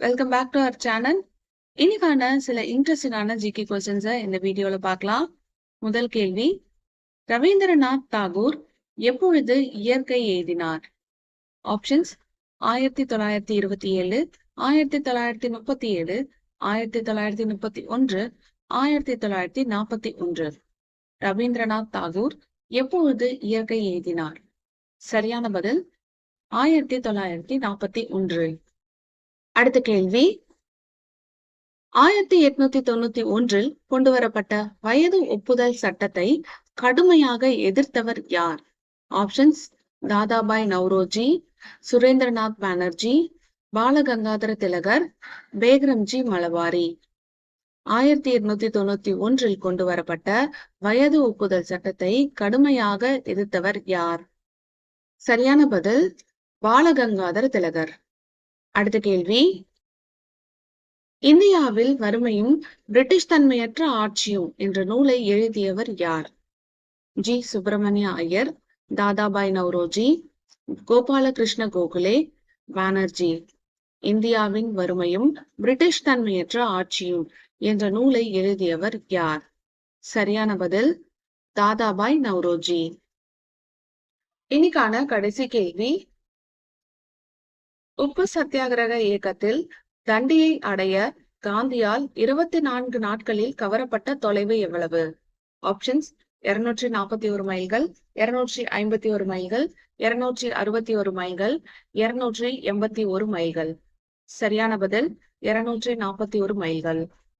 Welcome back to our channel. இன்னைக்கான சில இன்ட்ரெஸ்டிங்கான ஜிகே கொஸ்டின்ஸை இந்த வீடியோல பார்க்கலாம். முதல் கேள்வி, ரவீந்திரநாத் தாகூர் எப்பொழுது இயற்கை எழுதினார்? ஆப்ஷன்ஸ்: 1927, 1937, 1931, 1941. ரவீந்திரநாத் தாகூர் எப்பொழுது இயற்கை எழுதினார்? சரியான பதில் 1941. அடுத்த கேள்வி, 1891 கொண்டுவரப்பட்ட வயது ஒப்புதல் சட்டத்தை கடுமையாக எதிர்த்தவர் யார்? ஆப்ஷன்ஸ்: தாதாபாய் நவ்ரோஜி, சுரேந்திரநாத் பானர்ஜி, பாலகங்காதர திலகர், பேக்ரம்ஜி மலவாரி. 1891 கொண்டுவரப்பட்ட வயது ஒப்புதல் சட்டத்தை கடுமையாக எதிர்த்தவர் யார்? சரியான பதில் பாலகங்காதர திலகர். அடுத்த கேள்வி, இந்தியாவில் வறுமையும் பிரிட்டிஷ் தன்மையற்ற ஆட்சியும் என்ற நூலை எழுதியவர் யார்? ஜி. சுப்பிரமணிய ஐயர், தாதாபாய் நவ்ரோஜி, கோபாலகிருஷ்ண கோகலே, பானர்ஜி. இந்தியாவின் வறுமையும் பிரிட்டிஷ் தன்மையற்ற ஆட்சியும் என்ற நூலை எழுதியவர் யார்? சரியான பதில் தாதாபாய் நவ்ரோஜி. இன்னைக்கான கடைசி கேள்வி, உப்பு சத்தியாகிரக இயக்கத்தில் தண்டியை அடைய காந்தியால் 24 நாட்களில் கவரப்பட்ட தொலைவு எவ்வளவு? ஆப்ஷன்ஸ்: 241 மைல்கள், 251 மைல்கள், 261 மைல்கள், 281 மைல்கள். சரியான பதில் 241 மைல்கள்.